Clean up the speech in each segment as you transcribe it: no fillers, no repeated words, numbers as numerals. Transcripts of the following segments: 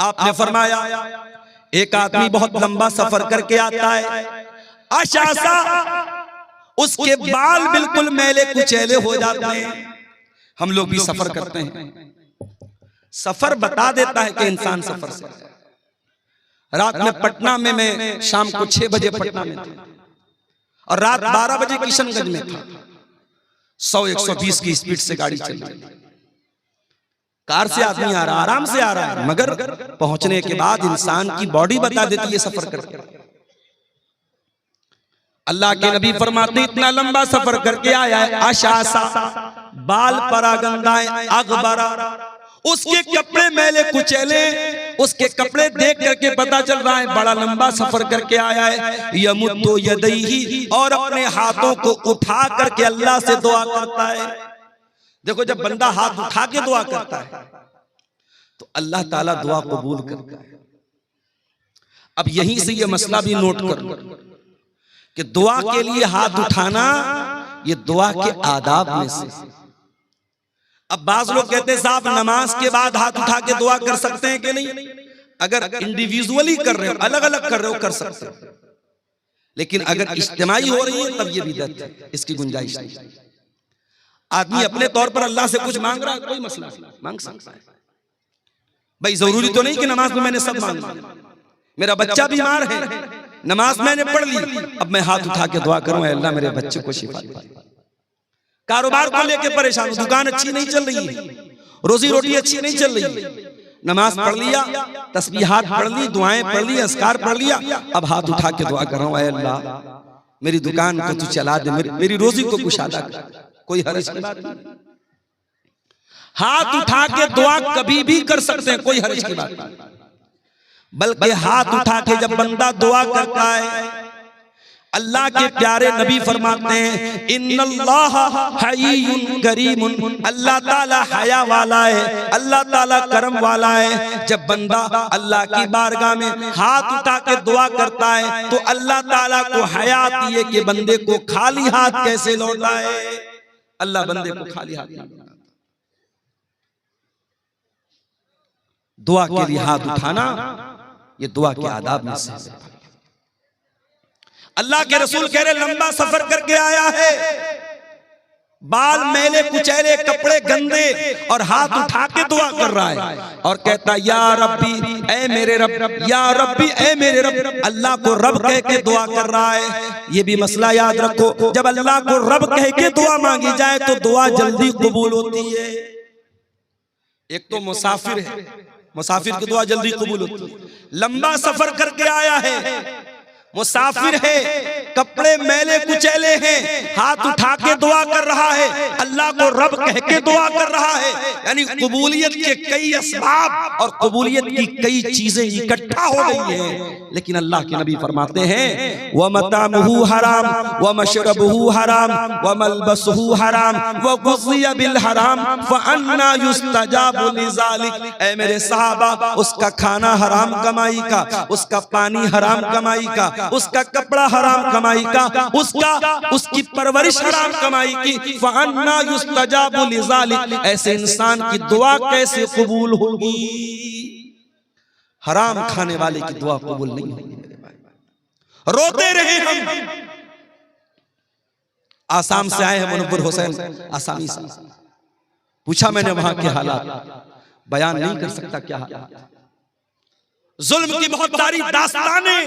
आपने फरमाया एक आदमी बहुत लंबा सफर करके आता है, आशासा उसके बाल बिल्कुल मैले कुचैले हो जाते हैं। हम लोग भी सफर करते हैं, सफर बता देता है कि इंसान सफर से। रात में पटना में मैं शाम को 6 बजे पटना में था और रात 12 बजे किशनगंज में था। 100-120 की स्पीड से गाड़ी चल रही थी। कार से आदमी आ रहा, आराम से आ रहा है, मगर पहुंचने के बाद इंसान की बॉडी बता देती है सफर करके। अल्लाह के नबी फरमाते इतना लंबा सफर करके आया है, आशासा बाल परागंदाए अगबरा, उसके कपड़े मैले कुचैले, उसके कपड़े देख करके पता चल रहा है बड़ा लंबा सफर करके आया है। यमुद्दु यदैहि, और अपने हाथों को उठा करके अल्लाह से दुआ करता है। देखो जब बंदा हाथ उठा के दुआ करता है तो अल्लाह ताला दुआ कबूल करता है। अब यहीं से ये मसला भी नोट कर लो कि दुआ के लिए हाथ उठाना ये दुआ के आदाब में से। अब बाज लोग कहते हैं साहब नमाज के बाद हाथ उठा के दुआ कर सकते हैं कि नहीं? अगर इंडिविजुअली कर रहे हो, अलग अलग कर रहे हो, कर सकते हो, लेकिन अगर इज्तिमाई हो रही है तब ये बिदअत है, इसकी गुंजाइश नहीं। आदमी अपने तौर पर अल्लाह से कुछ मांग रहा है, कोई मसला नहीं, मांग सकता है भाई। जरूरी तो नहीं कि नमाज में मैंने सब मांगा। मेरा बच्चा बीमार है, नमाज मैंने पढ़ ली, अब मैं हाथ उठा के दुआ करूं अल्लाह मेरे बच्चे को शिफा दे। कारोबार को लेके परेशान हूं, दुकान अच्छी नहीं चल रही है, रोजी रोटी अच्छी नहीं चल रही है, नमाज पढ़ लिया, तस्बीहात पढ़ ली, दुआएं पढ़ ली, अस्कार पढ़ लिया, अब हाथ उठा के दुआ कर रहा हूं अल्लाह मेरी दुकान को तू चला दे, मेरी रोजी को कुशादा कर। कोई हर्ज की बात नहीं, हाथ उठा के दुआ कभी भी कर सकते हैं, कोई हर्ज की बात नहीं। बल्कि हाथ उठा के जब बंदा दुआ करता है, अल्लाह के प्यारे नबी फरमाते हैं इन्नल्लाह हय्युन करीमुन, अल्लाह ताला हया वाला है, अल्लाह ताला करम वाला है। जब बंदा अल्लाह की बारगाह में हाथ उठा के दुआ करता है तो अल्लाह ताला को हया आती है कि बंदे को खाली हाथ कैसे लौटाए। अल्लाह बंदे को खाली हाथ नहीं लौटाता। दुआ के लिए हाथ उठाना ये दुआ के आदाब में से। अल्लाह के रसूल कह रहे लंबा सफर करके आया है, बाल मैले कुचैले, कपड़े गंदे, और हाथ उठा के दुआ कर रहा है और कहता या रब्बी ऐ मेरे रब, या रब्बी ऐ मेरे रब। अल्लाह को रब कह के दुआ कर रहा है। ये भी मसला याद रखो, जब अल्लाह को रब कह के दुआ मांगी जाए तो दुआ जल्दी कबूल होती है। एक तो मुसाफिर है, मुसाफिर की दुआ जल्दी कबूल होती है। लंबा सफर करके आया है, मुसाफिर है, कपड़े मैले कुचैले हैं, हाथ उठा के दुआ कर रहा है, अल्लाह को रब कह के दुआ कर रहा है। यानी कबूलियत के कई असबाब और कबूलियत की कई चीजें इकट्ठा हो गई हैं, लेकिन अल्लाह के नबी फरमाते हैं व मतामुहु हराम व मशरबुहु हराम व मलबसुहु हराम व गुज़िया बिल हराम फअन्ना युस्तजाबु लिज़ालिक। ऐ मेरे सहाबा, उसका खाना हराम कमाई का, उसका पानी हराम कमाई का, उसका कपड़ा हराम कमाई का, उसकी परवरिश हराम कमाई की। फअन्ना युस्तजाबु लिज़ालिक, ऐसे इंसान की दुआ कैसे कबूल होगी? हराम खाने वाले की दुआ कबूल नहीं होगी मेरे भाई। रोते रहे हम। आसाम से आए हैं मुनव्वर हुसैन आसामी से, पूछा मैंने वहां के हालात, बयान नहीं कर सकता क्या हालात। जुल्म की बहुत सारी दास्तानें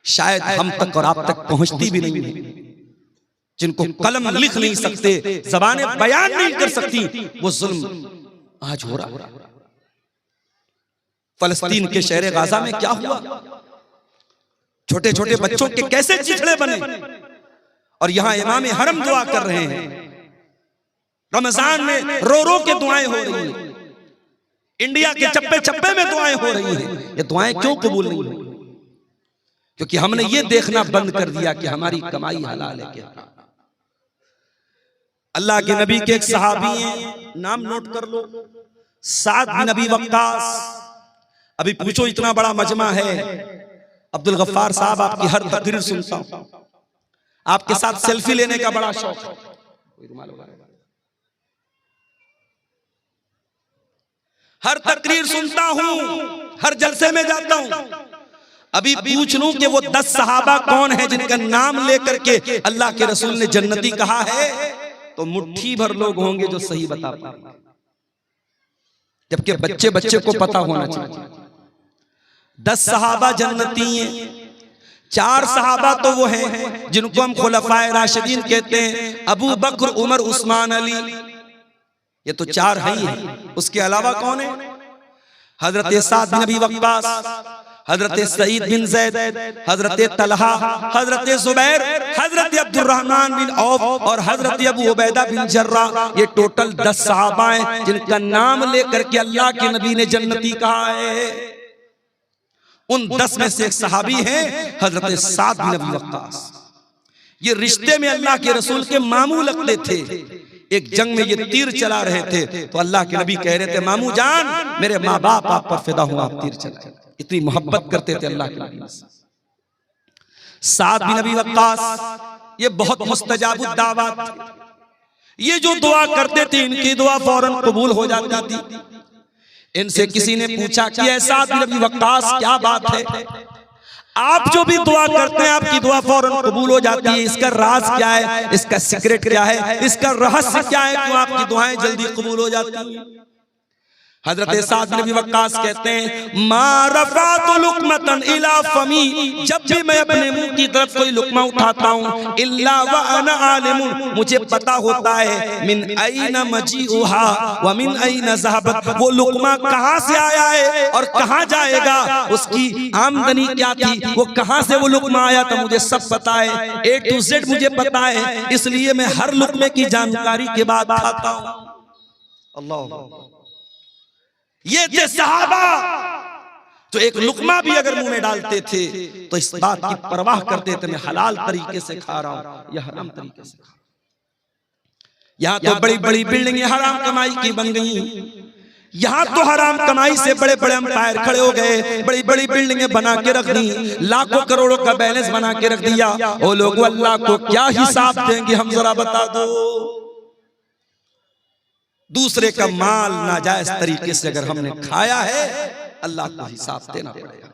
शायद हम तक और आप तक पहुंचती भी नहीं है, जिनको कलम लिख नहीं सकते, ज़बानें बयान नहीं कर सकती, वो जुल्म आज हो रहा। फलस्तीन के शहर गाजा में क्या हुआ? छोटे छोटे बच्चों के कैसे चिथड़े बने, और यहां इमाम हरम दुआ कर रहे हैं। रमजान में रो रो के दुआएं हो रही हैं, इंडिया के चप्पे चप्पे में दुआएं हो रही हैं। ये दुआएं क्यों कबूल नहीं हुई? क्योंकि हमने ये देखना बंद कर दिया कि हमारी कमाई हलाल है क्या। अल्लाह के नबी के एक सहाबी हैं, नाम नोट कर लो, साद बिन नबी वक्कास। अभी पूछो इतना बड़ा मजमा है, अब्दुल गफ्फार साहब आपकी हर तकरीर सुनता हूं, आपके साथ सेल्फी लेने का बड़ा शौक है। हर तकरीर सुनता हूं, हर जलसे में जाता हूं। अभी पूछ लूं कि वो 10 सहाबा कौन है जिनका नाम लेकर के अल्लाह के रसूल ने जन्नती कहा है, तो मुट्ठी भर लोग होंगे जो सही बता पाएंगे, जबकि बच्चे बच्चे को पता होना चाहिए। 10 सहाबा जन्नती हैं। 4 सहाबा तो वो हैं जिनको हम खुलफाए राशिदीन कहते हैं, अबू बकर, उमर, उस्मान, अली। ये तो 4 है ही है। उसके अलावा कौन है? हजरत साद बिन अबी वक्कास, हजरत सईद बिन जैद, हजरत तलहा, हजरत जुबैर, हजरत अब्दुर्रहमान बिन औफ और हजरत अबू उबैदा बिन जर्रा। ये टोटल 10 सहाबा हैं जिनका नाम लेकर के अल्लाह के नबी ने जन्नती कहा है। उन 10 में से एक सहाबी हैं हजरत साद बिन अबी वक्कास। ये रिश्ते में अल्लाह के रसूल के मामू लगते थे। एक जंग में ये तीर चला रहे थे तो अल्लाह के नबी कह रहे थे, मामू जान, मेरे माँ बाप आप पर फिदा हुआ, आप तीर चलाए। इतनी मोहब्बत करते थे अल्लाह के नबी से। साद बिन अबी वक्कास ये बहुत मुस्तजाबुद दावत थे। ये जो दुआ करते थे इनकी दुआ फौरन कबूल हो जाती थी। इनसे किसी ने पूछा कि ऐसा साद बिन अबी वक्कास क्या बात है, आप जो भी दुआ करते हैं आपकी दुआ फौरन कबूल हो जाती है, इसका राज क्या है, इसका सीक्रेट क्या है, इसका रहस्य क्या है, क्यों आपकी दुआएं जल्दी कबूल हो जाती हैं? हजरत साद बिन अबी वक्कास कहते हैं, मा रफ़अतु लुक़मतन इला फमी, जब भी मैं अपने मुंह की तरफ कोई लुक़मा उठाता हूँ, इल्ला व अना आलिमुन, मुझे पता होता है, मिन ऐना मजीउहा व मिन ऐना ज़हबत, वो लुक़मा कहाँ से आया है और कहाँ जाएगा, उसकी आमदनी क्या थी, वो कहाँ से वो लुक़मा आया था, मुझे सब पता है। A to Z मुझे पता है, इसलिए मैं हर लुक़मे की जानकारी के बाद खाता हूँ। अल्लाह, ये थे सहाबा तो एक लुकमा भी अगर मुंह में डालते थे तो इस बात की परवाह करते थे, मैं हलाल तरीके से खा रहा हूं या हराम तरीके से खा। यहां तो बड़ी बड़ी बिल्डिंगें हराम कमाई की बन गई। यहां तो हराम कमाई से बड़े बड़े एम्पायर खड़े हो गए, बड़ी बड़ी बिल्डिंगें बना के रख दी, लाखों करोड़ों का बैलेंस बना के रख दिया। वो लोग अल्लाह को क्या हिसाब देंगे, हम जरा बता दो। दूसरे का माल नाजायज तरीके से अगर हमने खाया है, अल्लाह को हिसाब देना पड़ेगा।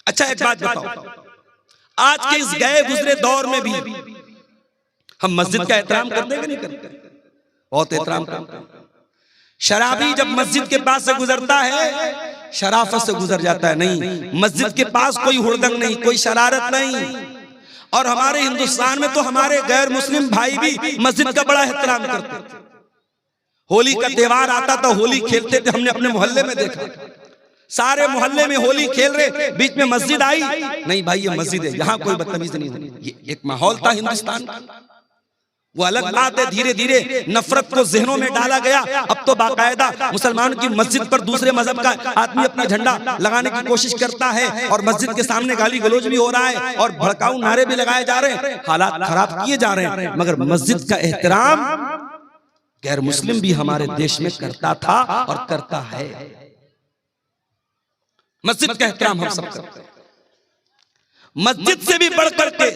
अच्छा एक बात बताओ, आज के इस गए गुजरे दौर में भी हम मस्जिद का एहतराम करते हैं कि नहीं करते? बहुत एहतराम करते हैं। शराबी जब मस्जिद के पास से गुजरता है शराफत से गुजर जाता है, नहीं, मस्जिद के पास कोई हुड़दंग नहीं, कोई शरारत नहीं। और हमारे हिंदुस्तान में तो हमारे गैर मुस्लिम भाई भी मस्जिद का बड़ा एहतराम करते थे। होली का त्योहार आता था, होली खेलते थे, हमने अपने मोहल्ले में देखा, सारे मोहल्ले में होली खेल रहे, बीच में मस्जिद आई, नहीं भाई ये मस्जिद है, यहाँ कोई बदतमीजी नहीं होनी। ये एक माहौल था हिंदुस्तान का, वो अलग बात है। धीरे धीरे नफरत को जहनों में डाला गया। अब तो बाकायदा मुसलमान की मस्जिद पर दूसरे मजहब का आदमी अपना झंडा लगाने की कोशिश करता है और मस्जिद के सामने गाली गलौज भी हो रहा है और भड़काऊ नारे भी लगाए जा रहे हैं, हालात खराब किए जा रहे हैं। मगर मस्जिद का एहतराम गैर मुस्लिम भी हमारे देश में करता था और करता है। मस्जिद का एहतराम हम सब करते हैं। मस्जिद से भी बढ़कर के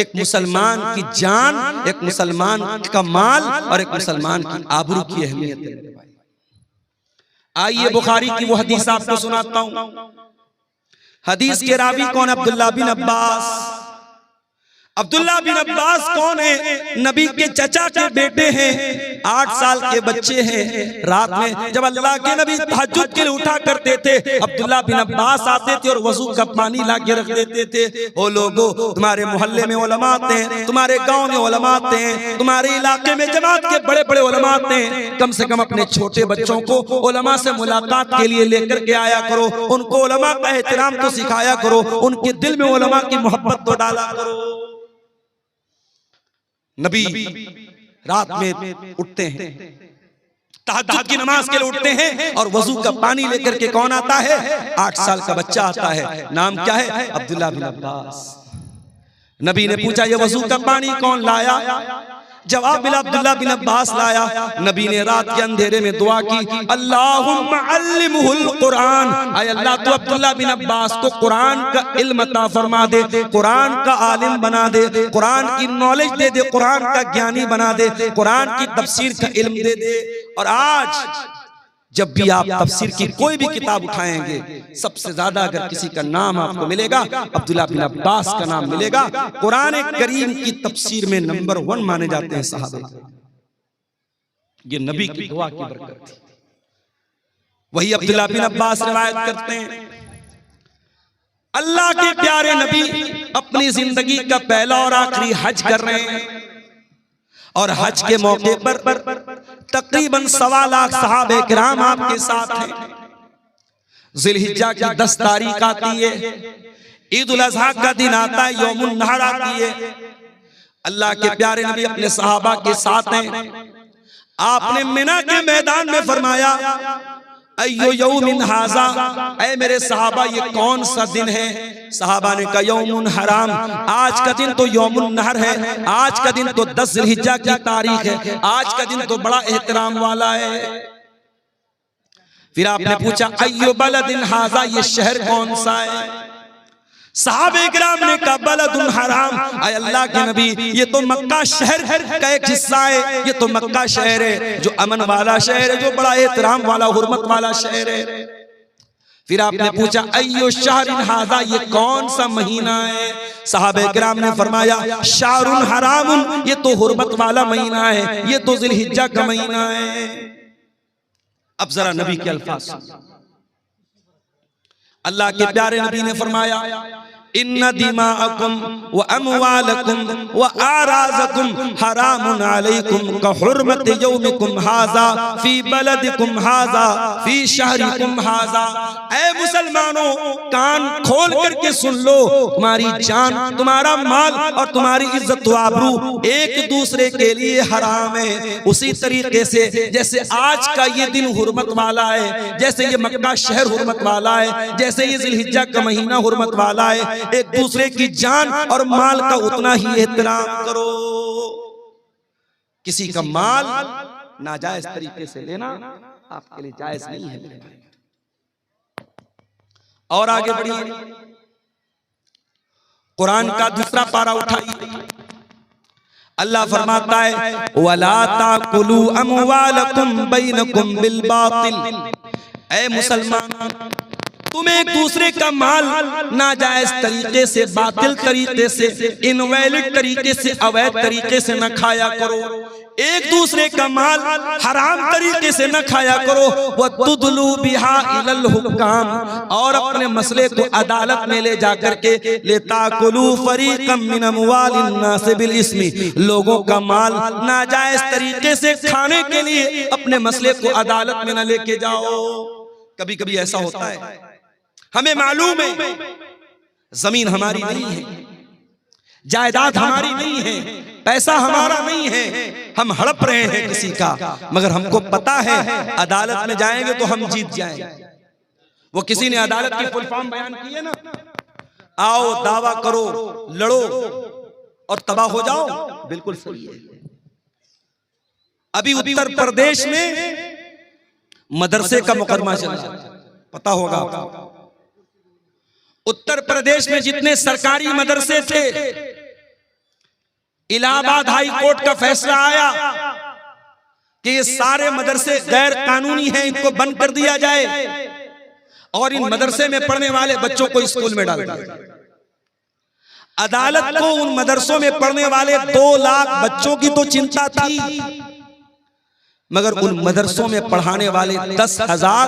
एक मुसलमान की जान, एक मुसलमान का माल और एक मुसलमान की आबरू की अहमियत है। आइए बुखारी की वो हदीस आपको सुनाता हूं। हदीस के रावी कौन? अब्दुल्ला बिन अब्बास। अब्दुल्ला बिन अब्बास कौन है? नबी के चचा के बेटे हैं, 8 साल के बच्चे हैं। रात में जब अल्लाह के नबी तहज्जुद के लिए उठा करते थे, अब्दुल्ला बिन अब्बास आते थे और वजू का पानी ला के रख देते थे। ओ लोगों, तुम्हारे मोहल्ले में उलमा आते हैं, तुम्हारे गांव में उलमा आते हैं, तुम्हारे इलाके में जमात के बड़े बड़े उलमा आते हैं, कम से कम अपने छोटे बच्चों को उलमा से मुलाकात के लिए लेकर के आया करो, उनको उलमा का एहतराम तो सिखाया करो, उनके दिल में उलमा की मोहब्बत तो डाला करो। नबी रात में उठते हैं, तहज्जुद की नमाज के लिए उठते हैं और वजू का पानी लेकर के कौन आता है? 8 साल का बच्चा आता है। नाम क्या है? अब्दुल्ला बिन अब्बास। नबी ने पूछा ये वजू का पानी कौन लाया? जवाब मिला अब्दुल्ला बिन अब्बास लाया। नबी ने रात के अंधेरे में दुआ की, अल्लाहुम्मा अल्लिमहुल कुरान, आय अल्लाह तू अब्दुल्ला बिन अब्बास को कुरान का इल्म अता फरमा दे, कुरान का आलिम बना दे, कुरान की नॉलेज दे दे, कुरान का ज्ञानी बना दे, कुरान की तफसीर का इल्म दे दे। और आज जब भी आप तफसीर की कोई भी किताब उठाएंगे, सबसे ज्यादा अगर किसी का नाम आपको मिलेगा, अब्दुल्लाह बिन अब्बास का नाम मिलेगा। कुरान करीम की तफसीर में नंबर 1 माने जाते हैं सहाबे। ये नबी की दुआ की बरकत थी। वही अब्दुल्लाह बिन अब्बास रिवायत करते हैं, अल्लाह के प्यारे नबी अपनी जिंदगी का पहला और आखिरी हज कर रहे हैं, और हज के मौके पर तकरीबन 1.25 लाख सहाबे किराम आपके साथ हैं। जिलहिज्जा की 10 तारीख आती है, ईद उल अज़हा का दिन आता है, यौमुन नहर आती है। अल्लाह के प्यारे नबी अपने सहाबा के साथ हैं। आपने मिना के मैदान में फरमाया, अय्यो यौमिन हाज़ा, ऐ मेरे सहाबा ये कौन सा दिन है? सहाबा ने कहा यौमुन हराम, आज का दिन तो यौमुन नहर है, आज का दिन तो 10 जिलहिज्जा की तारीख है, आज का दिन तो बड़ा एहतराम वाला है। फिर आपने पूछा अय्यो बलदिन हाज़ा, ये शहर कौन सा है? सहाबे किराम ने कहा बलदुन हराम, आय अल्लाह के नबी ये तो मक्का शहर का एक हिस्सा है, ये तो मक्का शहर है जो अमन वाला शहर है, जो बड़ा एहतराम वाला हुर्मत वाला शहर है। फिर आपने पूछा अय्यो शहरिन हाज़ा, ये कौन सा महीना है? सहाबे किराम ने फरमाया शाहरुन हरामुन, ये तो हुर्मत वाला महीना है, ये तो जिलहिज्जा का महीना है। अब जरा नबी के अल्फाज, अल्लाह के प्यारे नबी ने फरमाया इन्ना दिमाअकुम व अमवालकुम व आराज़कुम हरामुन अलैकुम का हुर्मत यौमिकुम हाज़ा फी बलदिकुम हाज़ा फी शहरिकुम हाज़ा। ऐ मुसलमानों, कान खोल करके सुन लो, तुम्हारी जान, तुम्हारा माल और तुम्हारी इज्जत व आबरू एक दूसरे के लिए हराम है। उसी तरीके से जैसे आज का ये दिन हुर्मत वाला है, जैसे ये मक्का शहर हुर्मत वाला है, जैसे ये जिलहिज्जा का महीना हुर्मत वाला है, एक दूसरे की जान और माल का उतना ही एहतराम करो। किसी का माल नाजायज तरीके से लेना आपके लिए जायज नहीं है मेरे भाई। और आगे बढ़िए, कुरान का दूसरा पारा उठाइए। अल्लाह फरमाता है वला ताकुलू अमवालकुम बैनकुम बिल बातिल, ऐ मुसलमान तुम एक दूसरे का माल नाजायज तरीके से, बातिल तरीके से, इनवैलिड तरीके से, अवैध तरीके से न खाया करो। एक दूसरे का माल हराम तरीके से न खाया करो। वह तुदलू बिहा इलल हुक्काम, और अपने मसले को अदालत में ले जाकर के लेताकुलू फरीकम मिन अमवालिन नास बिल इस्मी, लोगों का माल नाजायज तरीके से खाने के लिए अपने मसले को अदालत में न लेके जाओ। कभी कभी ऐसा होता है, हमें मालूम है जमीन हमारी नहीं है, जायदाद हमारी नहीं है, पैसा हमारा नहीं है, हम हड़प रहे हैं किसी का, मगर हमको पता है अदालत में जाएंगे तो हम जीत जाएंगे। वो किसी ने अदालत की फुल फॉर्म बयान की है ना, आओ दावा करो, लड़ो और तबाह हो जाओ, बिल्कुल सही है। अभी उत्तर प्रदेश में मदरसे का मुकदमा चल रहा है, पता होगा आपको। उत्तर प्रदेश में जितने सरकारी मदरसे थे, इलाहाबाद हाई कोर्ट का फैसला आया कि ये सारे मदरसे गैर कानूनी हैं, इनको बंद कर दिया जाए और इन मदरसे में पढ़ने वाले बच्चों को स्कूल में डाल दिया। अदालत को उन मदरसों में पढ़ने वाले 2 लाख बच्चों की तो चिंता थी, मगर उन मदरसों में पढ़ाने वाले 10,000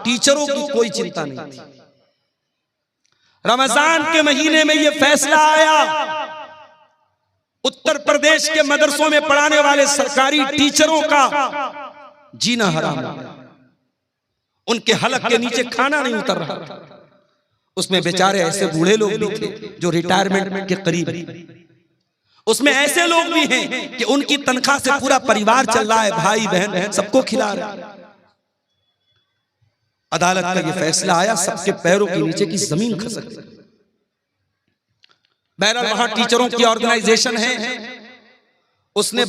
टीचरों की कोई चिंता नहीं थी। रमजान के महीने में यह फैसला आया, उत्तर प्रदेश के मदरसों में पढ़ाने वाले सरकारी टीचरों का जीना हराम हो गया। उनके हलक के नीचे खाना नहीं उतर रहा था। उसमें बेचारे ऐसे बूढ़े लोग भी थे जो रिटायरमेंट के करीब, उसमें ऐसे लोग भी हैं कि उनकी तनख्वाह से पूरा परिवार चल रहा है, भाई बहन सबको खिला रहे हैं। अदालत का यह फैसला आया, सबके पैरों के नीचे की जमीन खसक गई। बहरहाल वहां टीचरों की ऑर्गेनाइजेशन है, उसने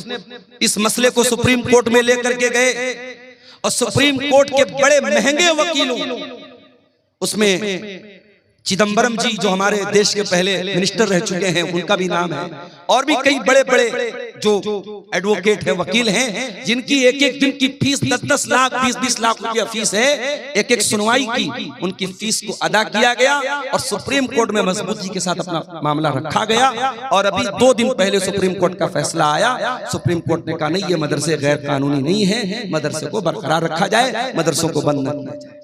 इस मसले को सुप्रीम कोर्ट में लेकर के गए और सुप्रीम कोर्ट के बड़े महंगे वकीलों उसमें चिदम्बरम जी जो हमारे देश के पहले मिनिस्टर रह चुके हैं, उनका भी नाम है। और भी कई बड़े बड़े जो एडवोकेट हैं, वकील हैं, जिनकी एक एक दिन की फीस 10-10 लाख 20-20 लाख रुपया फीस है। एक एक सुनवाई की उनकी फीस को अदा किया गया और सुप्रीम कोर्ट में मजबूती के साथ अपना मामला रखा गया। और अभी 2 दिन पहले सुप्रीम कोर्ट का फैसला आया। सुप्रीम कोर्ट ने कहा नहीं, ये मदरसे गैर कानूनी नहीं है, मदरसे को बरकरार रखा जाए, मदरसों को बंद न किया जाए।